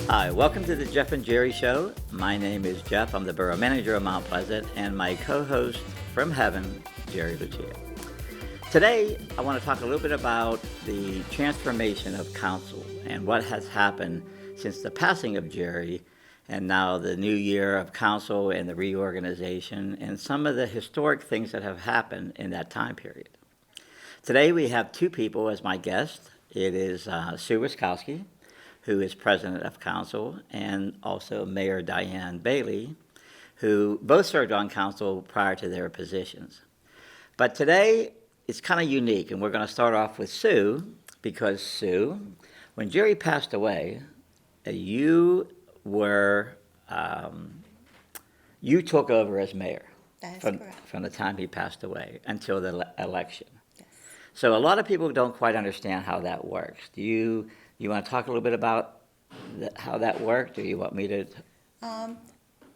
Hi, welcome to the Jeff and Jerry Show. My name is Jeff. I'm the Borough Manager of Mount Pleasant, and my co-host from heaven, Jerry Lucia. Today, I want to talk a little bit about the transformation of council and what has happened since the passing of Jerry and now the new year of council and the reorganization and some of the historic things that have happened in that time period. Today, we have two people as my guests. It is Sue Ruszkowski, who is president of council, and also Mayor Diane Bailey, who both served on council prior to their positions. But today, it's kind of unique, and we're going to start off with Sue, because Sue, when Jerry passed away, you took over as mayor. That is correct. From the time he passed away until the election. Yes. So a lot of people don't quite understand how that works. Do you want to talk a little bit about how that worked, or you want me to?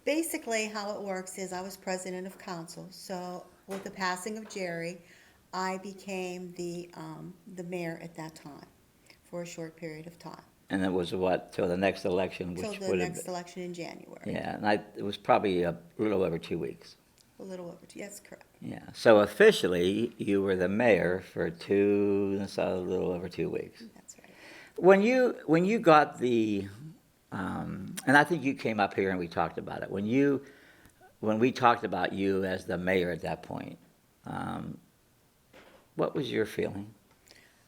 Basically, how it works is I was president of council. So with the passing of Jerry, I became the mayor at that time for a short period of time. And it was what, till the next election, which Till the next election in January. Yeah, and it was probably a little over 2 weeks. A little over 2, yes, correct. Yeah, so officially, you were the mayor for a little over 2 weeks. That's right. When you got the, and I think you came up here and we talked about it. When we talked about you as the mayor at that point, what was your feeling?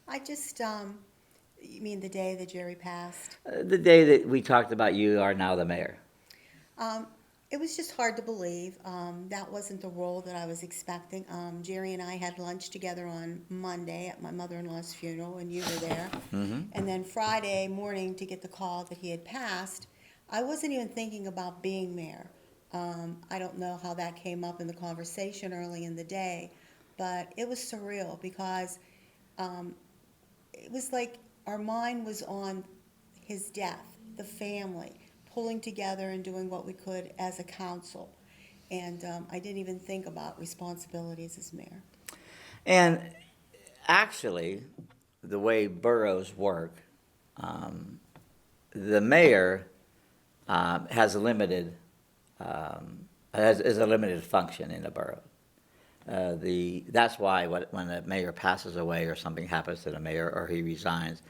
I just, you mean the day that Jerry passed? The day that we talked about you are now the mayor. It was just hard to believe. That wasn't the role that I was expecting. Jerry and I had lunch together on Monday at my mother-in-law's funeral, and you were there. Mm-hmm. And then Friday morning to get the call that he had passed, I wasn't even thinking about being mayor. I don't know how that came up in the conversation early in the day, but it was surreal because it was like our mind was on his death, the family, pulling together and doing what we could as a council. And I didn't even think about responsibilities as mayor. And actually, the way boroughs work, the mayor has a limited is a limited function in the borough. That's why when the mayor passes away or something happens to the mayor or he resigns,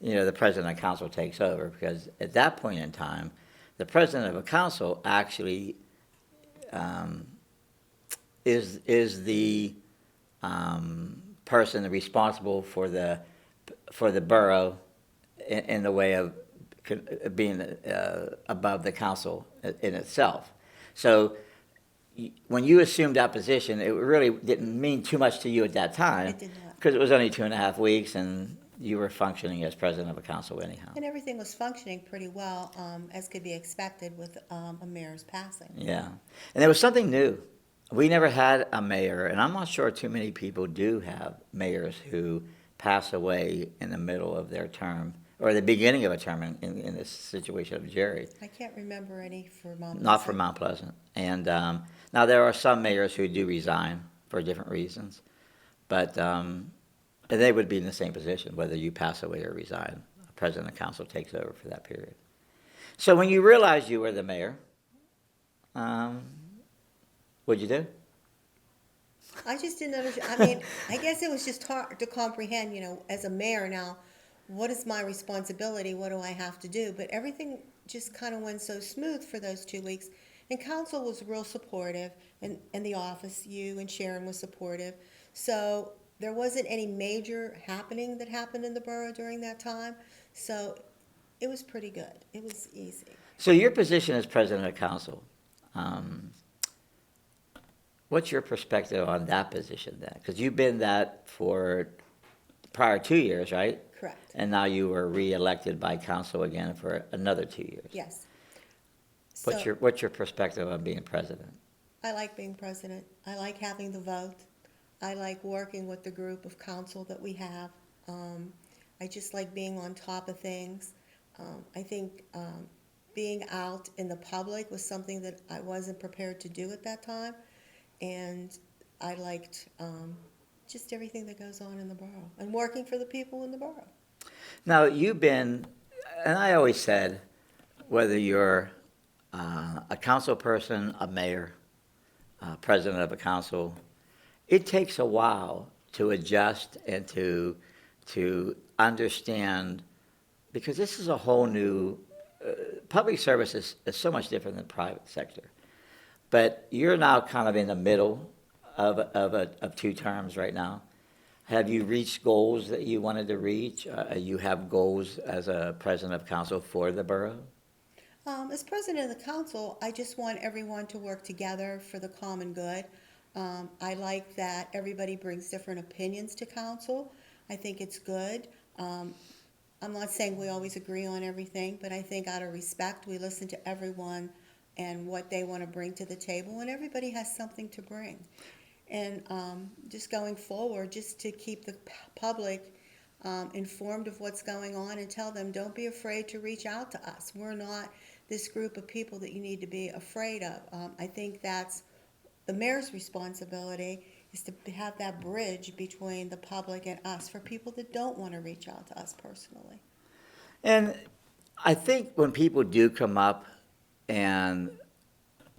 the president of council takes over, because at that point in time, the president of a council actually is the person responsible for the borough in the way of being above the council in itself. So when you assumed that position, it really didn't mean too much to you at that time. It did not. Because it was only 2.5 weeks, and you were functioning as president of a council anyhow. And everything was functioning pretty well, as could be expected with a mayor's passing. Yeah. And there was something new. We never had a mayor, and I'm not sure too many people do have mayors who pass away in the middle of their term, or the beginning of a term in this situation of Jerry. I can't remember any for Mount Pleasant. Not for Mount Pleasant. And now there are some mayors who do resign for different reasons, but they would be in the same position whether you pass away or resign. The president of council takes over for that period. So when you realized you were the mayor, what'd you do? I just didn't understand. I mean, I guess it was just hard to comprehend, as a mayor now, what is my responsibility? What do I have to do? But everything just kind of went so smooth for those 2 weeks. And council was real supportive, and the office, you and Sharon was supportive. So there wasn't any major happening that happened in the borough during that time. So it was pretty good. It was easy. So your position as president of council, what's your perspective on that position then? Because you've been that for prior 2 years, right? Correct. And now you were re-elected by council again for another 2 years. Yes. What's your perspective on being president? I like being president. I like having the vote. I like working with the group of council that we have. I just like being on top of things. I think being out in the public was something that I wasn't prepared to do at that time. And I liked just everything that goes on in the borough and working for the people in the borough. Now, you've been, and I always said, whether you're a council person, a mayor, president of a council, it takes a while to adjust and to understand, because this is a whole new, public service is so much different than private sector. But you're now kind of in the middle of two terms right now. Have you reached goals that you wanted to reach? You have goals as a president of council for the borough? As president of the council, I just want everyone to work together for the common good. I like that everybody brings different opinions to council. I think it's good. I'm not saying we always agree on everything, but I think out of respect, we listen to everyone and what they want to bring to the table, and everybody has something to bring. And just going forward, just to keep the public informed of what's going on, and tell them, don't be afraid to reach out to us. We're not this group of people that you need to be afraid of. I think that's the mayor's responsibility, is to have that bridge between the public and us for people that don't want to reach out to us personally. And I think when people do come up and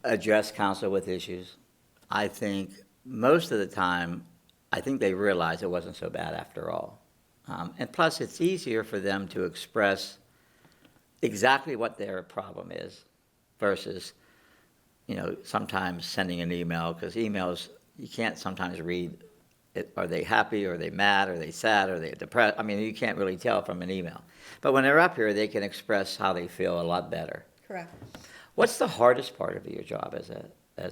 address council with issues, I think most of the time, I think they realize it wasn't so bad after all. And plus, it's easier for them to express exactly what their problem is versus, sometimes sending an email, because emails, you can't sometimes read it. Are they happy? Are they mad? Are they sad? Are they depressed? I mean, you can't really tell from an email. But when they're up here, they can express how they feel a lot better. Correct. What's the hardest part of your job as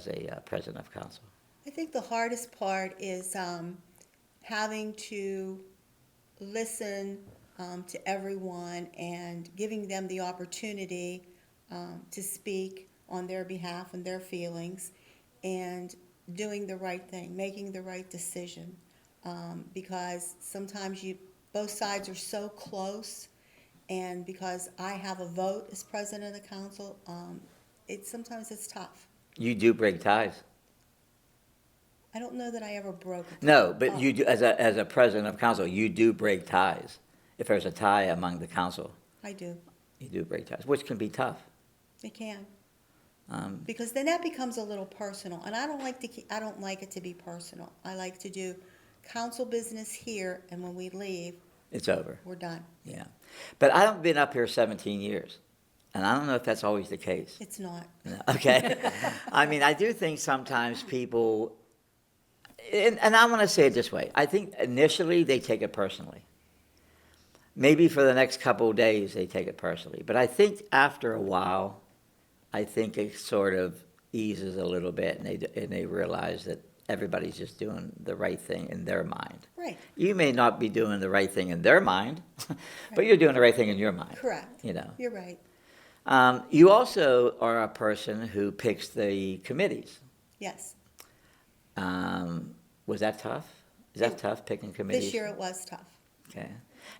a president of council? I think the hardest part is having to listen to everyone and giving them the opportunity to speak on their behalf and their feelings, and doing the right thing, making the right decision. Because sometimes both sides are so close, and because I have a vote as president of the council, sometimes it's tough. You do break ties. I don't know that I ever broke a tie. No, but you do, as a president of council, you do break ties. If there's a tie among the council, I do. you do break ties, which can be tough. It can. Because then that becomes a little personal, and I don't like it to be personal. I like to do council business here, and when we leave, it's over. We're done. Yeah, but I haven't been up here 17 years, and I don't know if that's always the case. It's not. No, okay, I mean, I do think sometimes people, and I want to say it this way. I think initially they take it personally. Maybe for the next couple of days they take it personally, but I think after a while, I think it sort of eases a little bit, and they realize that everybody's just doing the right thing in their mind. Right. You may not be doing the right thing in their mind, but you're doing the right thing in your mind. Correct. You're right. You also are a person who picks the committees. Yes. Was that tough? Is that tough, picking committees? This year it was tough. Okay.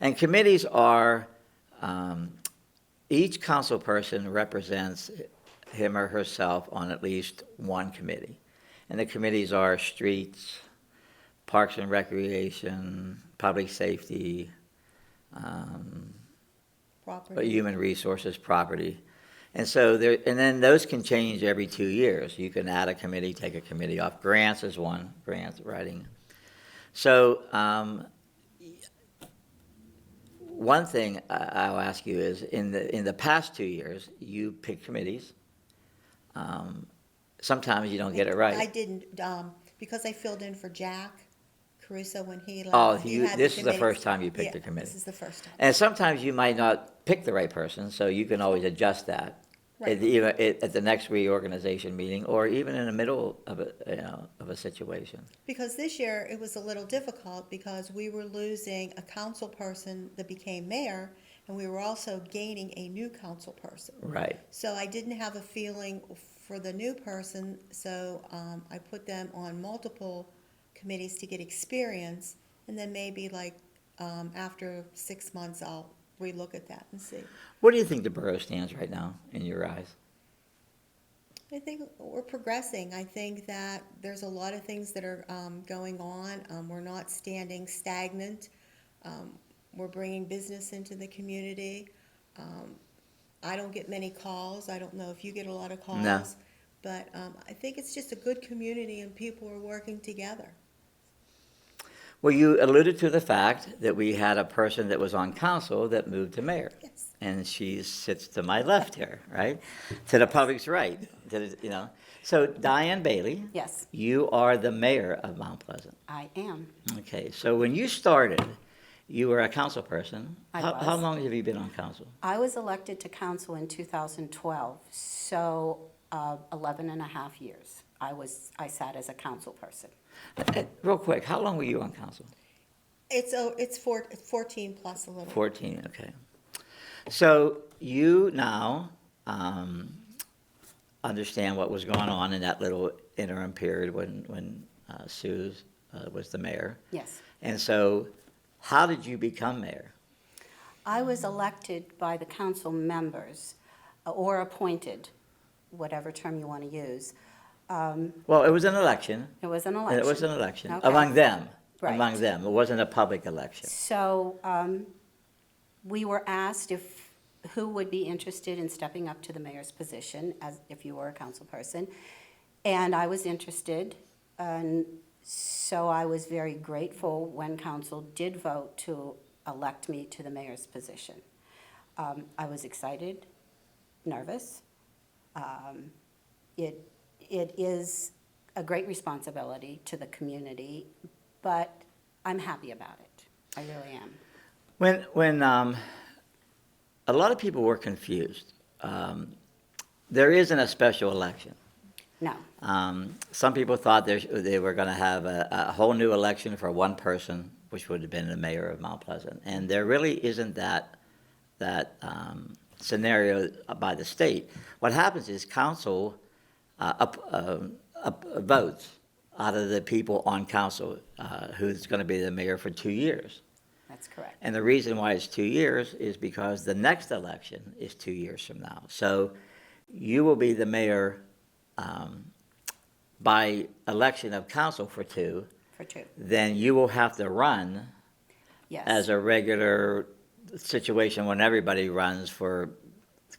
And committees are, each council person represents him or herself on at least one committee. And the committees are streets, parks and recreation, public safety, Property. human resources, property. And so and then those can change every 2 years. You can add a committee, take a committee off. Grants is one, grants writing. So one thing I'll ask you is, in the past 2 years, you pick committees. Sometimes you don't get it right. I didn't, because I filled in for Jack Caruso when he left. Oh, He had this is the committee. first time you picked Yeah, a committee. This is the first time. And sometimes you might not pick the right person, so you can always adjust that. Right. At the next reorganization meeting, or even in the middle of a situation. Because this year it was a little difficult, because we were losing a council person that became mayor, and we were also gaining a new council person. Right. So I didn't have a feeling for the new person, so I put them on multiple committees to get experience, and then maybe after 6 months I'll relook at that and see. Where do you think the borough stands right now in your eyes? I think we're progressing. I think that there's a lot of things that are going on. We're not standing stagnant. We're bringing business into the community. I don't get many calls. I don't know if you get a lot of calls. No. But I think it's just a good community and people are working together. Well, you alluded to the fact that we had a person that was on council that moved to mayor. Yes. And she sits to my left here, right? To the public's right, So Diane Bailey, Yes, you are the mayor of Mount Pleasant. I am. Okay, so when you started, you were a council person. I How was. long have you been on council? I was elected to council in 2012, so 11 and a half years. I sat as a council person. Real quick, how long were you on council? It's 14 plus a little. 14, okay. So you now understand what was going on in that little interim period when Sue was the mayor. Yes. And so how did you become mayor? I was elected by the council members, or appointed, whatever term you want to use. Well, it was an election. It was an And election. it was an election Okay. among them. Right. Among them. It wasn't a public election. So we were asked who would be interested in stepping up to the mayor's position, as if you were a council person. And I was interested, and so I was very grateful when council did vote to elect me to the mayor's position. I was excited, nervous. It is a great responsibility to the community, but I'm happy about it. I really am. When a lot of people were confused, there isn't a special election. No, Some people thought they were going to have a whole new election for one person, which would have been the mayor of Mount Pleasant. And there really isn't that scenario by the state. What happens is council votes out of the people on council who's going to be the mayor for 2 years. that's correct. And the reason why it's 2 years is because the next election is 2 years from now. So you will be the mayor by election of council for 2. For 2, Then you will have to run yes. as a regular situation when everybody runs for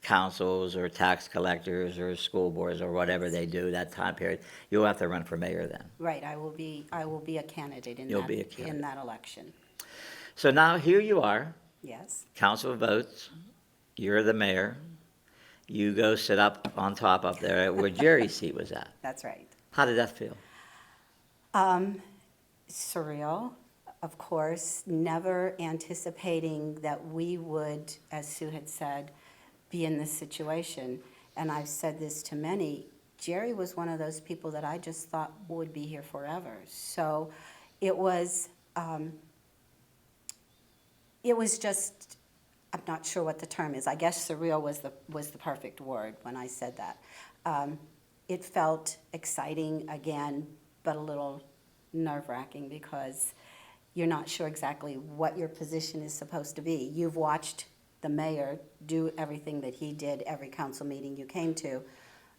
councils or tax collectors or school boards or whatever they do that time period. You'll have to run for mayor then. Right, I will be a candidate in You'll that, be a candidate. in that election. So now here you are, Yes, council votes, you're the mayor. You go sit up on top up there where Jerry's seat was at. that's right. How did that feel? Surreal, of course, never anticipating that we would, as Sue had said, be in this situation. And I've said this to many, Jerry was one of those people that I just thought would be here forever. So it was just, I'm not sure what the term is. I guess surreal was the perfect word when I said that. It felt exciting again, but a little nerve-wracking because you're not sure exactly what your position is supposed to be. You've watched the mayor do everything that he did every council meeting you came to,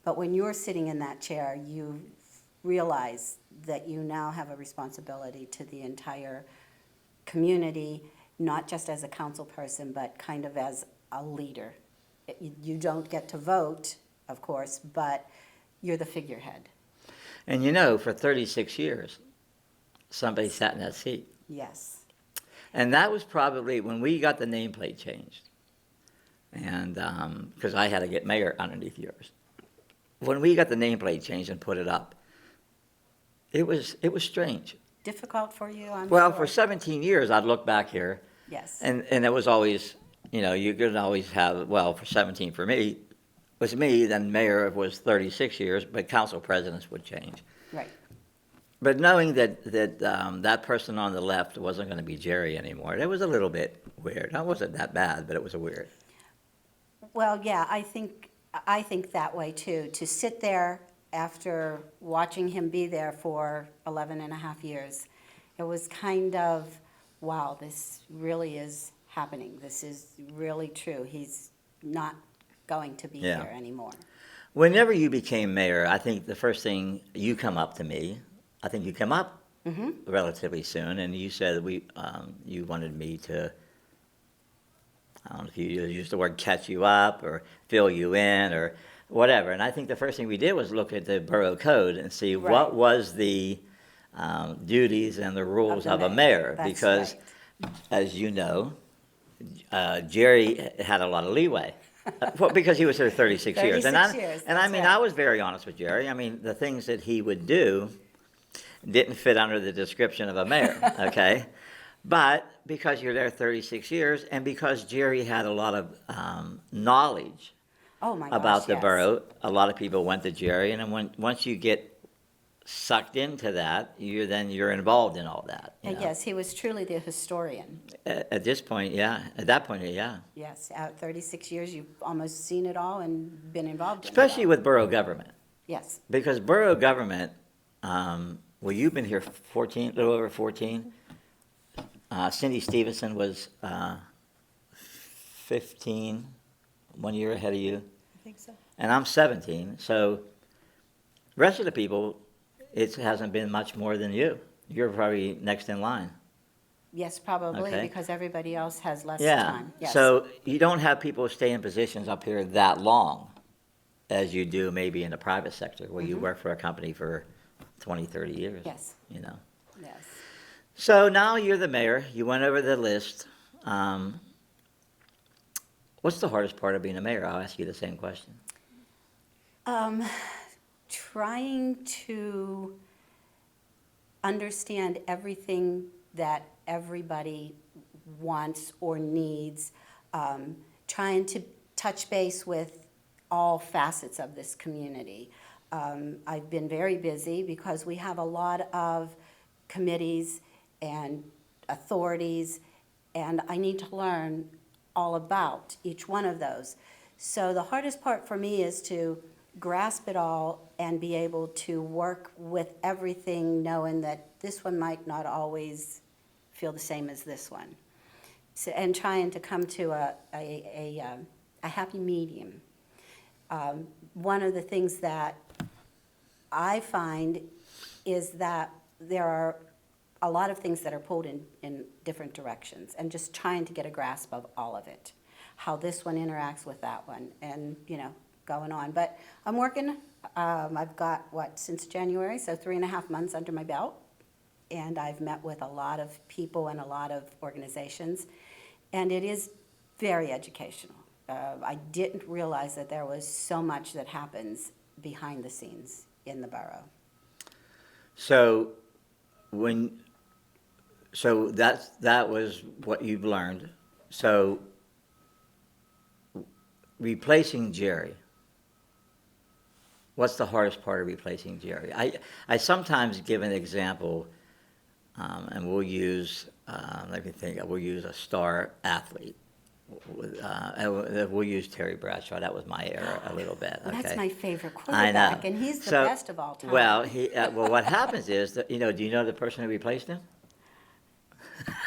but when you're sitting in that chair, you realize that you now have a responsibility to the entire community, not just as a council person, but kind of as a leader. You don't get to vote, of course, but you're the figurehead. And for 36 years, somebody sat in that seat. Yes. And that was probably when we got the nameplate changed. And because I had to get mayor underneath yours. When we got the nameplate changed and put it up, it was strange. Difficult for you, I'm Well, sure. for 17 years, I'd look back here, Yes. and it was always, you could always have, well, for 17 for me, was me, then mayor was 36 years, but council presidents would change. Right. But knowing that person on the left wasn't going to be Jerry anymore, it was a little bit weird. It wasn't that bad, but it was weird. Well, yeah, I think that way too. To sit there after watching him be there for 11 and a half years, it was kind of, wow, this really is happening. This is really true. He's not going to be Yeah. here anymore. Whenever you became mayor, I think the first thing you come up to me, I think you come up relatively soon, and you said you wanted me to I don't know if you use the word catch you up or fill you in or whatever. And I think the first thing we did was look at the borough code and see Right. what was the duties and the rules the of a mayor. mayor. That's Because, right. as you know, Jerry had a lot of leeway. Well, because he was here 36 years. 36 years, And I that's mean, right. I was very honest with Jerry. I mean, the things that he would do didn't fit under the description of a mayor, okay? But because you're there 36 years and because Jerry had a lot of knowledge Oh, my gosh, about the yes. borough, a lot of people went to Jerry. And then once you get sucked into that, you're involved in all that. You know? Yes, he was truly the historian. At this point, yeah. At that point, yeah. Yes, out 36 years, you've almost seen it all and been involved in it Especially all. with borough government. Yes, Because borough government, well, you've been here 14, a little over 14. Cindy Stevenson was 15, 1 year ahead of you. I think so. And I'm 17. So rest of the people, it hasn't been much more than you. You're probably next in line. yes, probably, Okay. because everybody else has less Yeah. time. Yes. So you don't have people stay in positions up here that long as you do maybe in the private sector where you work for a company for 20, 30 years. Yes. You know. Yes. So now you're the mayor. You went over the list. What's the hardest part of being a mayor? I'll ask you the same question. Trying to understand everything that everybody wants or needs, trying to touch base with all facets of this community. I've been very busy because we have a lot of committees and authorities, and I need to learn all about each one of those. So the hardest part for me is to grasp it all and be able to work with everything, knowing that this one might not always feel the same as this one. So, and trying to come to a happy medium. One of the things that I find is that there are a lot of things that are pulled in different directions, and just trying to get a grasp of all of it, how this one interacts with that one, and, going on. But I'm working, I've got, since January, so 3.5 months under my belt, and I've met with a lot of people and a lot of organizations, and it is very educational. I didn't realize that there was so much that happens behind the scenes in the borough. So that was what you've learned. So replacing Jerry. What's the hardest part of replacing Jerry? I sometimes give an example, and we'll use, we'll use a star athlete. We'll use Terry Bradshaw. That was my era a little bit. Well, Okay? that's my favorite I know. quarterback, and he's the So, best of all time. Well, what happens is that, do you know the person who replaced him?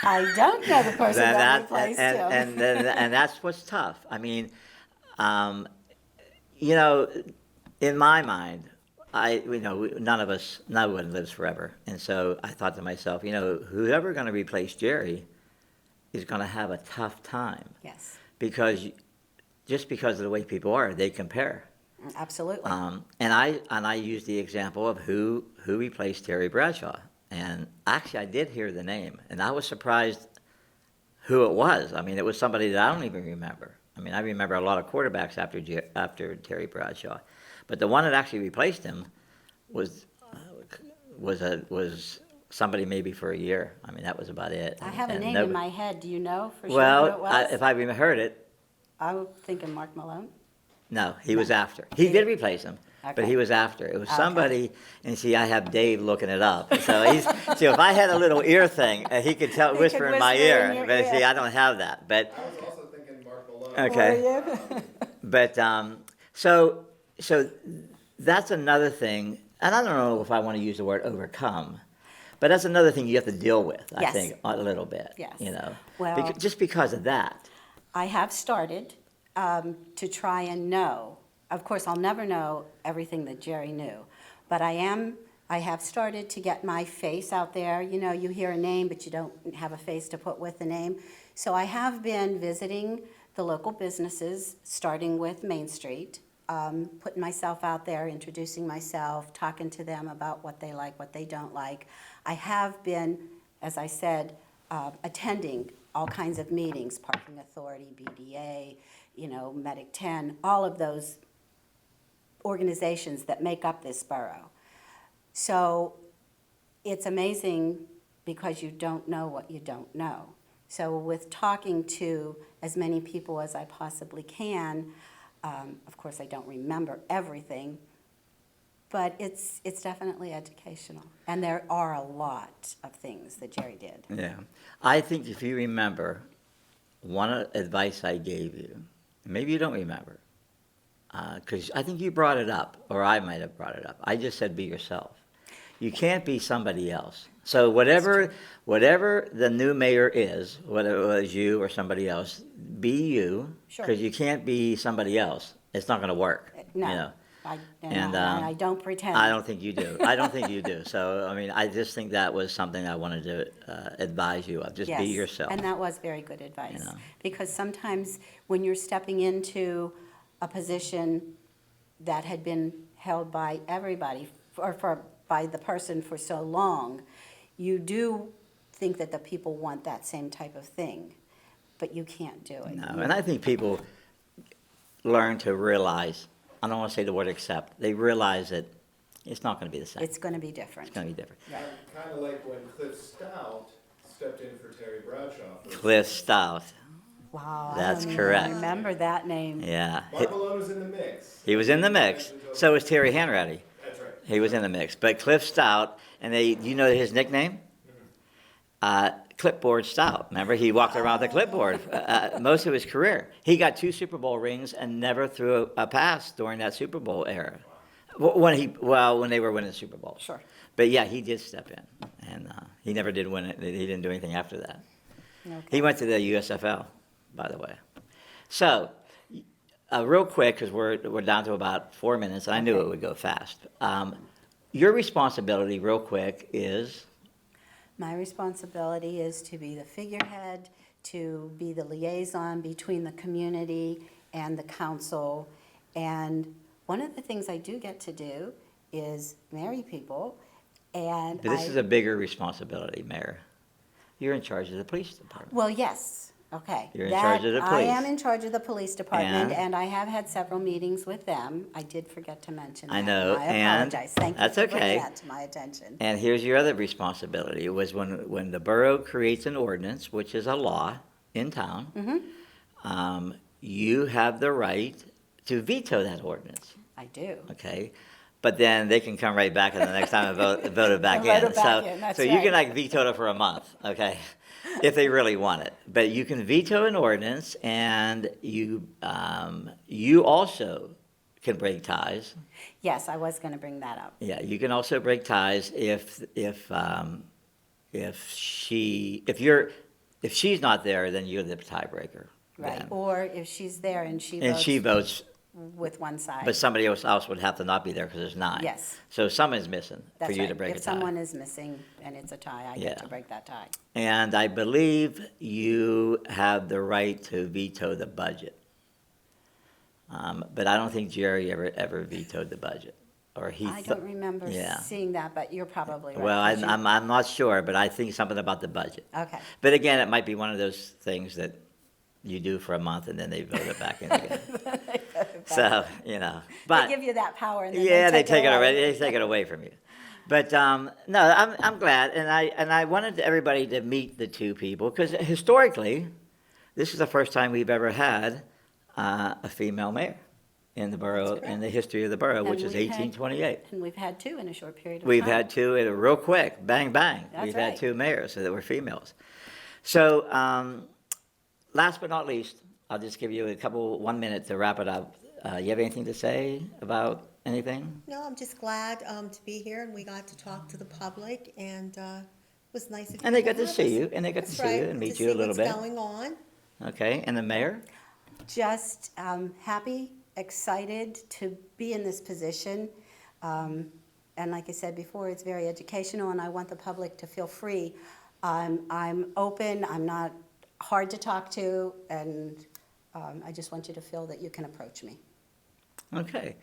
I don't know the person that replaced him. And that's what's tough. I mean, in my mind, no one lives forever. And so I thought to myself, whoever's going to replace Jerry is going to have a tough time. Yes, Because of the way people are, they compare. absolutely. And I used the example of who replaced Terry Bradshaw. And actually, I did hear the name, and I was surprised who it was. I mean, it was somebody that I don't even remember. I mean, I remember a lot of quarterbacks after Terry Bradshaw, but the one that actually replaced him was somebody maybe for a year. I mean, that was about it. I have a And name in my head. Do you know for sure well, who it was? if I heard it, I'm thinking Mark Malone. no, he was after. He did replace him, but Okay. he was after. It was Okay. somebody, and see, I have Dave looking it up. So if I had a little ear thing, he could whisper in my whisper in ear. your But see, ear. I don't have that. But I was also thinking Mark Malone. okay. But so that's another thing, and I don't know if I want to use the word overcome, but that's another thing you have to deal with. I Yes. think a little bit. Yes. Well, just because of that. I have started to try and know. Of course, I'll never know everything that Jerry knew, but I have started to get my face out there. You hear a name, but you don't have a face to put with the name. So I have been visiting the local businesses, starting with Main Street, putting myself out there, introducing myself, talking to them about what they like, what they don't like. I have been, as I said, attending all kinds of meetings, Parking Authority, BDA, Medic 10, all of those organizations that make up this borough. So it's amazing because you don't know what you don't know. So with talking to as many people as I possibly can, of course I don't remember everything, but it's definitely educational. And there are a lot of things that Jerry did. Yeah. I think if you remember, one advice I gave you, maybe you don't remember, because I think you brought it up, or I might have brought it up. I just said be yourself. You can't be somebody else. So whatever the new mayor is, whether it was you or somebody else, be you, Sure. because you can't be somebody else. It's not going to work. No. And I don't pretend. I don't think you do. I don't think you do. So, I mean, I just think that was something I wanted to advise you of. Just be Yes, yourself. and that was very good advice. You know. Because sometimes when you're stepping into a position that had been held by everybody, by the person for so long, you do think that the people want that same type of thing, but you can't do it. No, and I think people learn to realize, I don't want to say the word accept, they realize that it's not going to be the same. It's going to be different. It's going to be different. Right. Kind of like when Cliff Stout stepped in for Terry Bradshaw. Cliff Stout. Wow. That's I don't correct. even remember that name. Yeah. Mark Malone was in the mix. He was in the mix. So was Terry Hanratty. That's right. He was in the mix. But Cliff Stout, and you know his nickname? Clipboard Stout. Remember, he walked around with a clipboard most of his career. He got 2 Super Bowl rings and never threw a pass during that Super Bowl era. When they were winning the Super Bowl. Sure. But yeah, he did step in, and he never did win it. He didn't do anything after that. Okay. He went to the USFL, by the way. So, real quick, because we're down to about 4 minutes, and I knew Okay. it would go fast. Your responsibility, real quick, is My responsibility is to be the figurehead, to be the liaison between the community and the council. And one of the things I do get to do is marry people, and But this is a bigger responsibility, Mayor. You're in charge of the police department. Well, yes, okay. You're in charge of the I police. am in charge of the police department, And? and I have had several meetings with them. I did forget to mention that. I know, I and apologize. Thank you that's for bringing okay. that to my attention. And here's your other responsibility, was when the borough creates an ordinance, which is a law in town, you have the right to veto that ordinance, I do. okay? But then they can come right back and the next time and vote it back And vote in. it back in, that's So you can right. like veto it for a month, okay? If they really want it. But you can veto an ordinance, and you also can break ties. Yes, I was going to bring that up. Yeah, you can also break ties if she's not there, then you're the tiebreaker. Right. then. Or if she's there and she And votes she votes, with one side. but somebody else would have to not be there because there's 9. Yes. So someone's missing for That's you right. to break a If tie. someone is missing and it's a tie, I get Yeah. to break that tie. And I believe you have the right to veto the budget. But I don't think Jerry ever vetoed the budget, or he. I don't remember yeah. seeing that, but you're probably right. Well, 'cause you- I'm not sure, but I think something about the budget. Okay. But again, it might be one of those things that you do for a month and then they vote it back in again. So, but. They give you that power and then Yeah, they take it away. away. They take it away from you. But no, I'm glad, and I wanted everybody to meet the 2 people because historically, this is the first time we've ever had a female mayor in the borough, in the history of the borough, And which is we've had- 1828. And we've had 2 in a short period of time. We've had 2 real quick, bang bang. That's We've right. had 2 mayors that were females. So last but not least, I'll just give you 1 minute to wrap it up. You have anything to say about anything? No, I'm just glad to be here, and we got to talk to the public, and it was nice of you. And they got to have us. see you, and they got to That's see right, you and meet to you a see little what's bit. going on. Okay, and the mayor? Just happy, excited to be in this position. And like I said before, it's very educational, and I want the public to feel free. I'm open, I'm not hard to talk to, and I just want you to feel that you can approach me. Okay.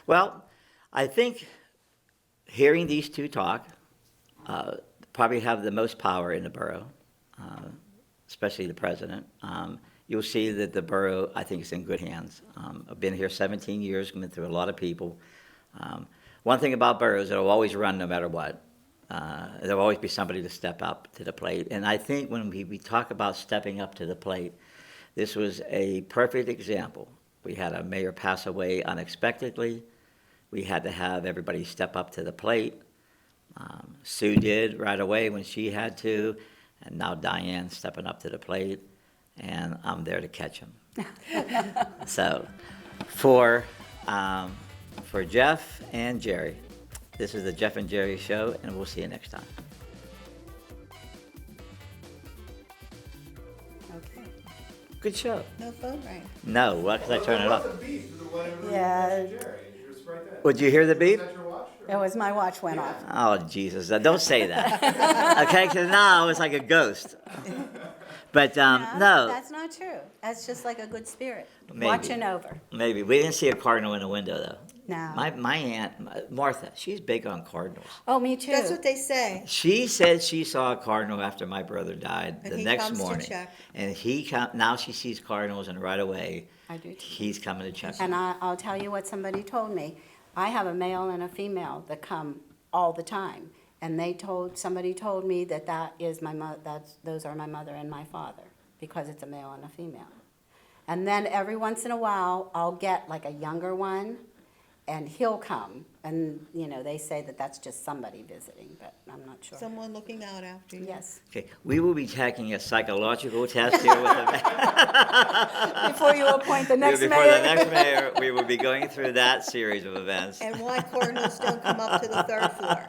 Well, I think hearing these two talk probably have the most power in the borough, especially the president. You'll see that the borough, I think, is in good hands. I've been here 17 years, been through a lot of people. One thing about boroughs, it'll always run no matter what. There'll always be somebody to step up to the plate. And I think when we talk about stepping up to the plate, this was a perfect example. We had a mayor pass away unexpectedly. We had to have everybody step up to the plate. Sue did right away when she had to, and now Diane's stepping up to the plate, and I'm there to catch him. So, for Jeff and Jerry, this is the Jeff and Jerry Show, and we'll see you next time. Okay. Good show. No phone rang. No, why can't I turn it Well, off? what's the beef? Whenever you Yeah. mentioned Jerry, you're just right there. Would you hear the beep? Was that your watch? or- It was my watch went off. Oh, Jesus, don't say that. Okay, because now it's like a ghost. But, no, That's not true. That's just like a good spirit. Maybe. Watching over. maybe. We didn't see a cardinal in the window, though. No. My aunt, Martha, she's big on cardinals. Oh, me too. That's what they say. She said she saw a cardinal after my brother died And the he next comes to morning. check. And now she sees cardinals, and right away, I do too. he's coming to check. And I'll tell you what somebody told me. I have a male and a female that come all the time. And somebody told me that is those are my mother and my father, because it's a male and a female. And then every once in a while, I'll get like a younger one, and he'll come. And, they say that that's just somebody visiting, but I'm not sure. Someone looking out after you. Yes. Okay, we will be taking a psychological test here with the Before you appoint the next before mayor. the next mayor. We will be going through that series of events. And why cardinals don't come up to the third floor.